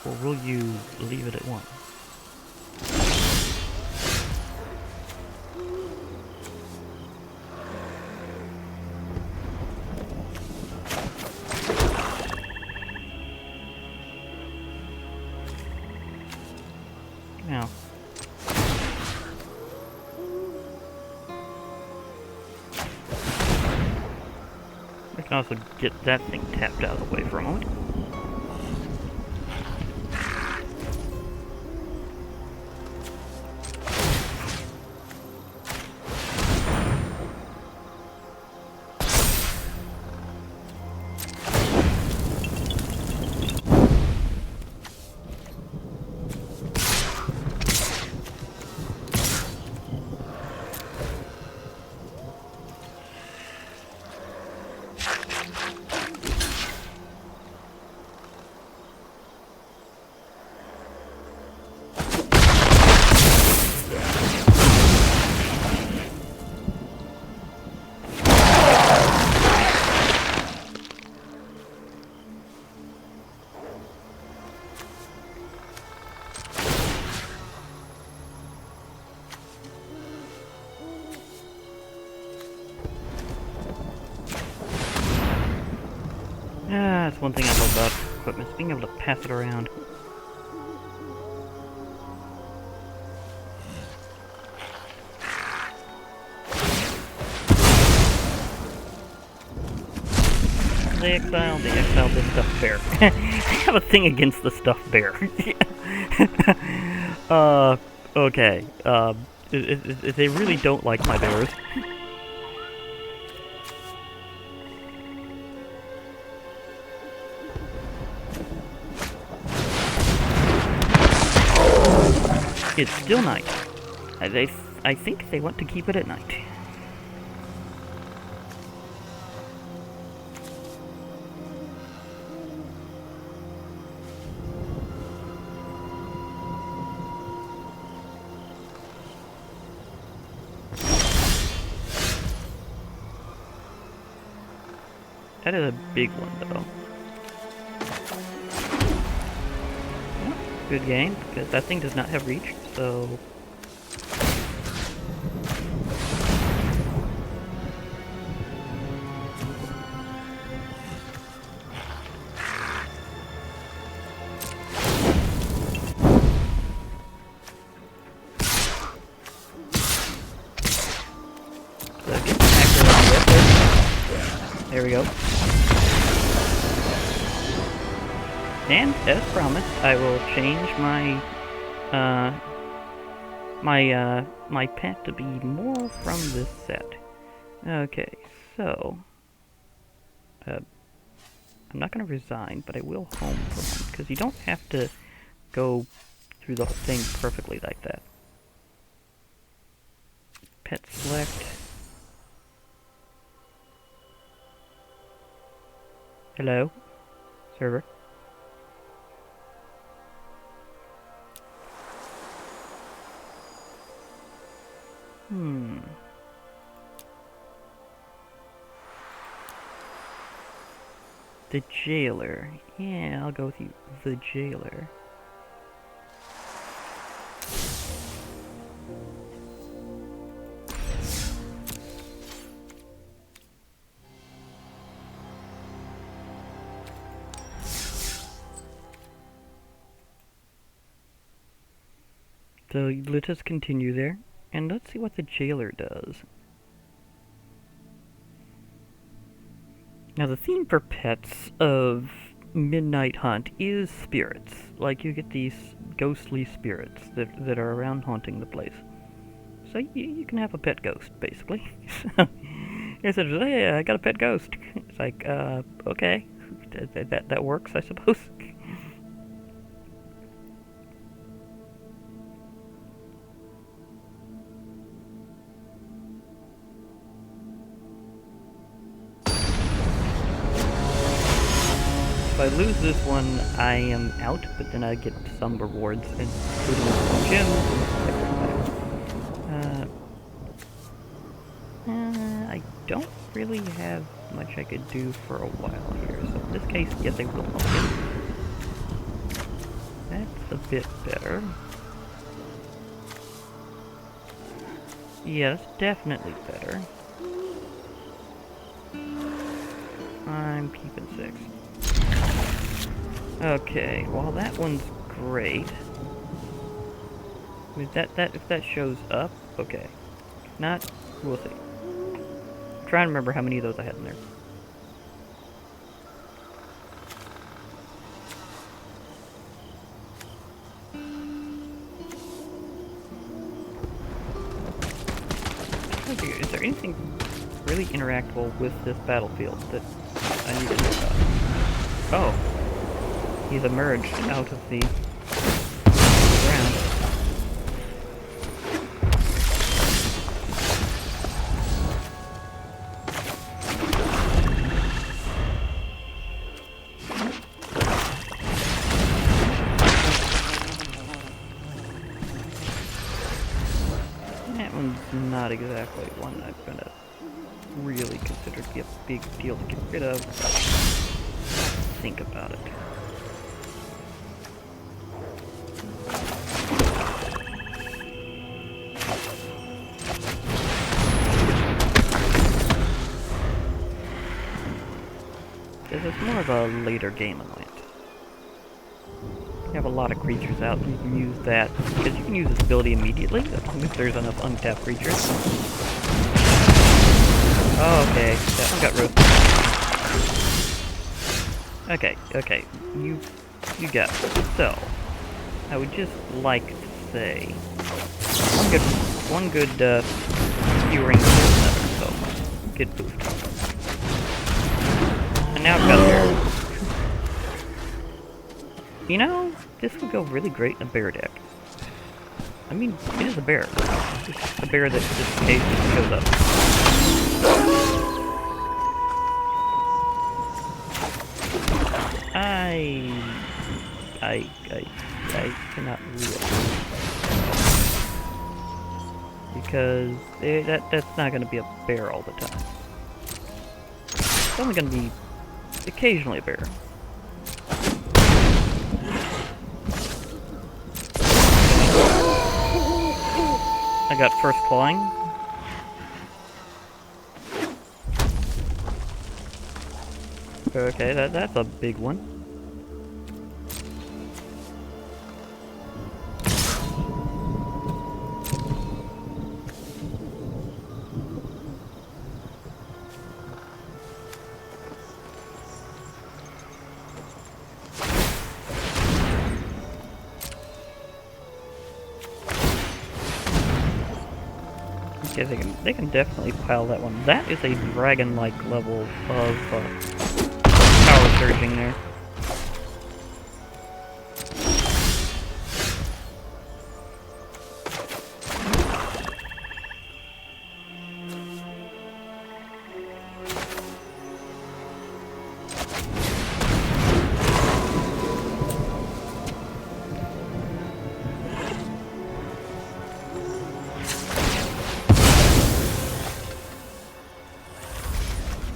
S1: Or will you leave it at 1? Now, we can also get that thing tapped out of the way for a moment. That's one thing I love about equipment, is being able to pass it around. They exiled the stuffed bear. I have a thing against the stuffed bear. Okay. They really don't like my bears. It's still night. I think they want to keep it at night. That is a big one, though. Good game, because that thing does not have reach, so... There we go. And, as promised, I will change my, my pet to be more from this set. Okay, so... I'm not going to resign, but I will home for one, because you don't have to go through the whole thing perfectly like that. Pet select... Hello? Server? The jailer. Yeah, I'll go with you. The jailer. So let us continue there, and let's see what the jailer does. Now the theme for pets of Midnight Hunt is spirits. Like you get these ghostly spirits that are around haunting the place. So you can have a pet ghost, basically. He said, "Hey, I got a pet ghost." It's like, okay, that works, I suppose. If I lose this one, I am out, but then I get some rewards, including some gems and I don't really have much I could do for a while here, so in this case, yes, I will help you. That's a bit better. Yeah, that's definitely better. I'm keeping 6. Okay, well that one's great. I mean, if that shows up, okay. If not, we'll see. I'm trying to remember how many of those I had in there. Is there anything really interactable with this battlefield that I need to know about? Oh. He's emerged out of the ground. That one's not exactly one I'm gonna really consider to be a big deal to get rid of. Think about it. This is more of a later game annoyance. You have a lot of creatures out, and you can use that, because you can use this ability immediately, as long as there's enough untapped creatures. Oh, okay, that one got roasted. Okay, you got it. So, I would just like to say, one good skewering is another, so, good boost. And now I've got there. You know, this would go really great in a bear deck. I mean, it is a bear. It's a bear that just occasionally shows up. I cannot really. Because that's not going to be a bear all the time. It's only going to be occasionally a bear. I got first clawing. Okay, that's a big one. Yeah, they can definitely pile that one. That is a dragon-like level of power surging there.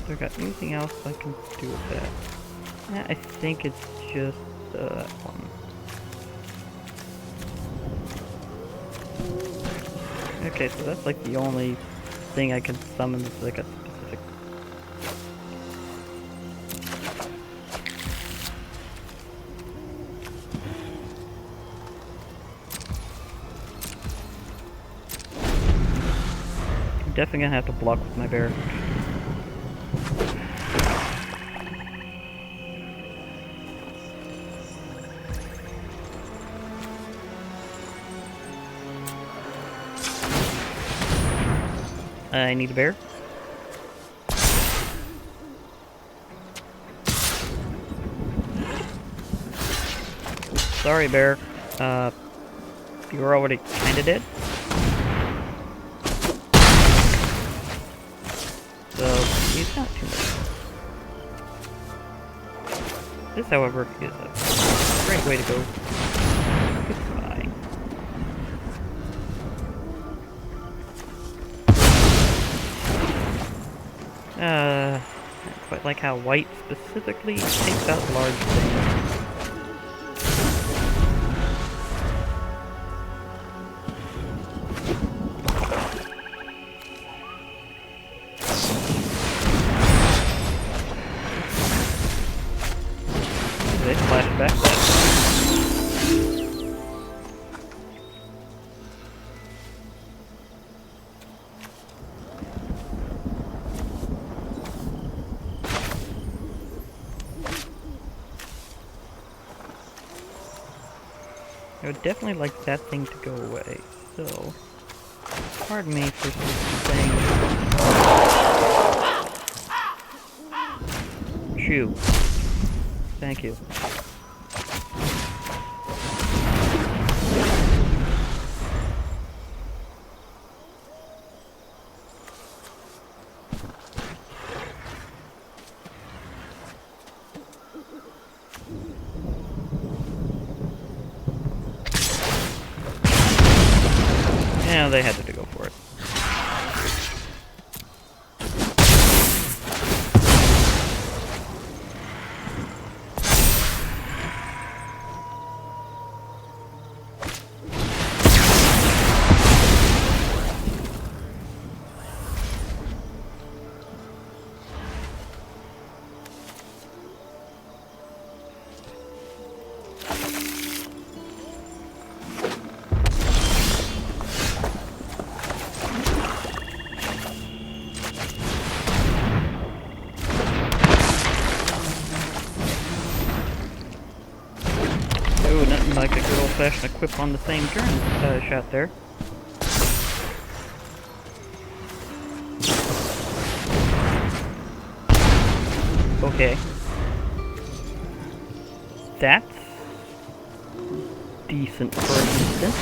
S1: Do I got anything else I can do with that? Yeah, I think it's just that one. Okay, so that's like the only thing I can summon that's like a specific. I'm definitely gonna have to block with my bear. I need a bear. Sorry, bear. You were already kinda dead. So, he's not too much. This, however, is a great way to go. Goodbye. I quite like how white specifically takes out large things. They flash back. I would definitely like that thing to go away, so pardon me for saying shoo. Thank you. Yeah, they had to go for it. Ooh, nothing like a good old-fashioned equip on the same turn shot there. Okay. That's decent for an instant.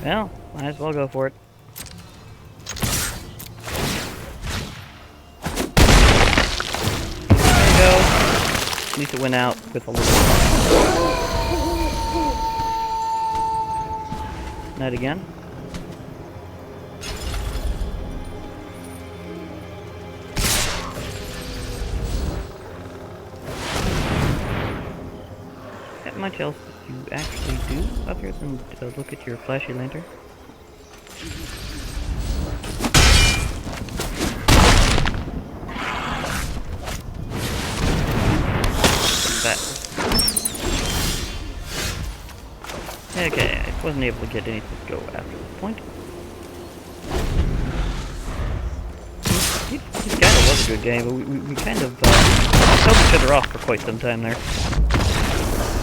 S1: Well, might as well go for it. There you go. At least it went out with a little. That again. That much else that you actually do other than look at your flashy lantern? Okay, I wasn't able to get anything to go after this point. This kind of was a good game, but we kind of held each other off for quite some time there.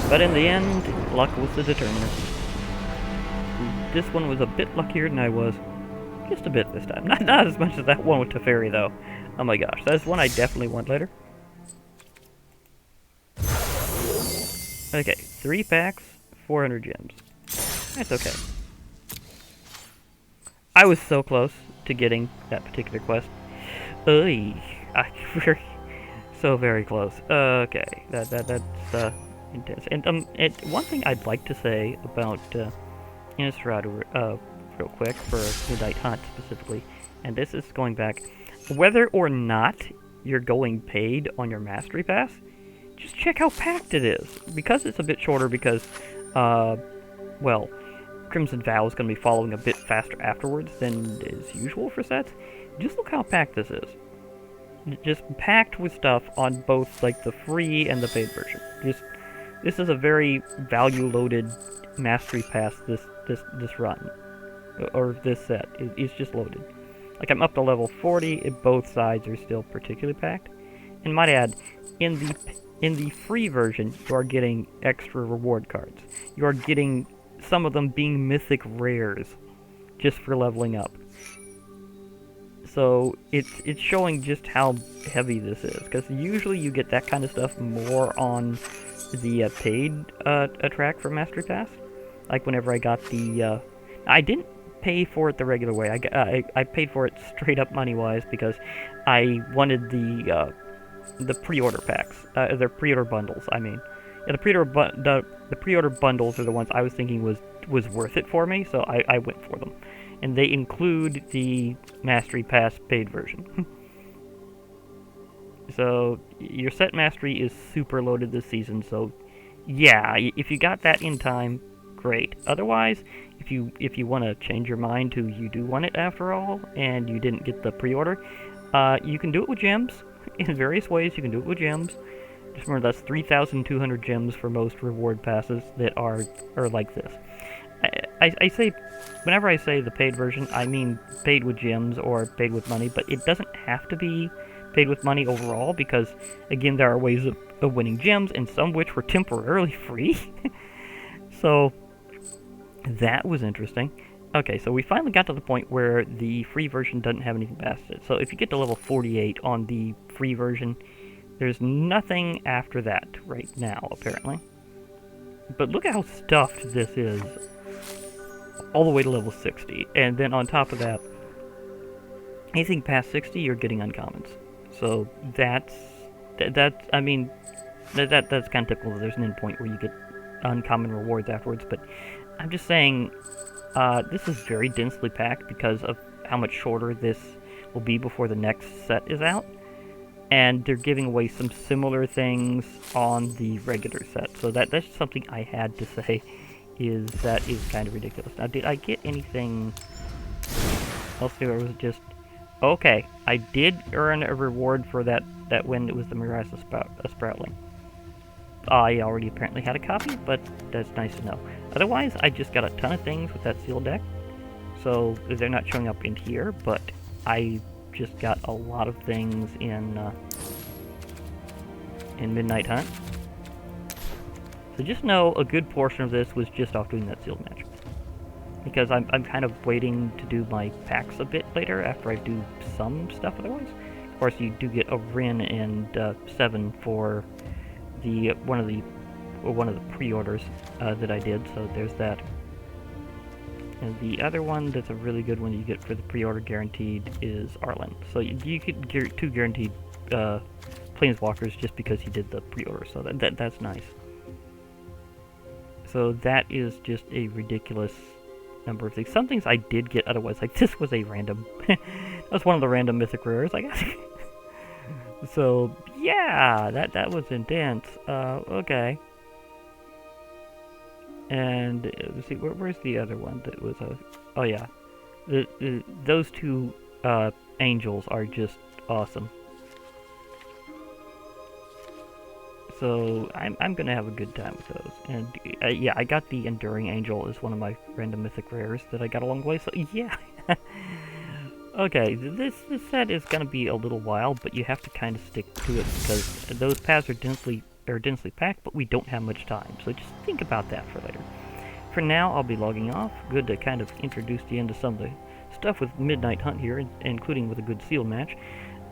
S1: But in the end, luck was the determinant. This one was a bit luckier than I was. Just a bit this time. Not as much as that one with Teferi, though. Oh my gosh, that's one I definitely want later. Okay, 3 packs, 400 gems. That's okay. I was so close to getting that particular quest. So very close. Okay, that's intense. And one thing I'd like to say about Innistrad, real quick for Midnight Hunt specifically, and this is going back, whether or not you're going paid on your Mastery Pass, just check how packed it is. Because it's a bit shorter, because well, Crimson Vow is going to be following a bit faster afterwards than is usual for sets. Just look how packed this is. Just packed with stuff on both like the free and the paid version. This is a very value-loaded Mastery Pass this run. or this set is just loaded. Like, I'm up to level 40, and both sides are still particularly packed. And might add, in the free version, you are getting extra reward cards. You are getting some of them being mythic rares, just for leveling up. So it's showing just how heavy this is, because usually you get that kind of stuff more on the paid track for Mastery Pass. Like whenever I got the, I didn't pay for it the regular way. I paid for it straight up money wise because I wanted the pre-order packs, the pre-order bundles. I mean, yeah, the pre-order bundles are the ones I was thinking was worth it for me, so I went for them. And they include the Mastery Pass paid version. So your set mastery is super loaded this season, so yeah, if you got that in time, great. Otherwise, if you want to change your mind to you do want it after all, and you didn't get the pre-order, you can do it with gems. In various ways, you can do it with gems. Just remember, that's 3,200 gems for most reward passes that are like this. I say, whenever I say the paid version, I mean paid with gems or paid with money, but it doesn't have to be paid with money overall, because, again, there are ways of winning gems, and some which were temporarily free. So, that was interesting. Okay, so we finally got to the point where the free version doesn't have anything past it. So if you get to level 48 on the free version, there's nothing after that right now, apparently. But look at how stuffed this is. All the way to level 60. And then on top of that, anything past 60, you're getting uncommons. So that's kind of typical. There's an endpoint where you get uncommon rewards afterwards, but I'm just saying, this is very densely packed because of how much shorter this will be before the next set is out. And they're giving away some similar things on the regular set. So that's something I had to say, that is kind of ridiculous. Now, did I get anything else there, or was it just... Okay, I did earn a reward for that when it was the Mirage Sproutling. I already apparently had a copy, but that's nice to know. Otherwise, I just got a ton of things with that sealed deck. So, they're not showing up in here, but I just got a lot of things in Midnight Hunt. So just know a good portion of this was just off doing that sealed match. Because I'm kind of waiting to do my packs a bit later after I do some stuff otherwise. Of course, you do get a Rin and 7 for the one of the pre-orders that I did, so there's that. And the other one that's a really good one you get for the pre-order guaranteed is Arlen. So you could get 2 guaranteed Planeswalkers just because he did the pre-order, so that's nice. So that is just a ridiculous number of things. Some things I did get otherwise, like this was a random... That's one of the random mythic rares I got. So, yeah, that was intense. Okay. And, let's see, where's the other one that was a... Oh, yeah. Those 2 angels are just awesome. So, I'm gonna have a good time with those. And, yeah, I got the Enduring Angel as one of my random mythic rares that I got along the way, so, yeah. Okay, this set is gonna be a little while, but you have to kind of stick to it, because those paths are densely packed, but we don't have much time, so just think about that for later. For now, I'll be logging off. Good to kind of introduce you into some of the stuff with Midnight Hunt here, including with a good sealed match.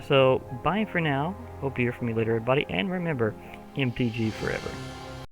S1: So, bye for now. Hope to hear from you later, everybody, and remember, MTG forever.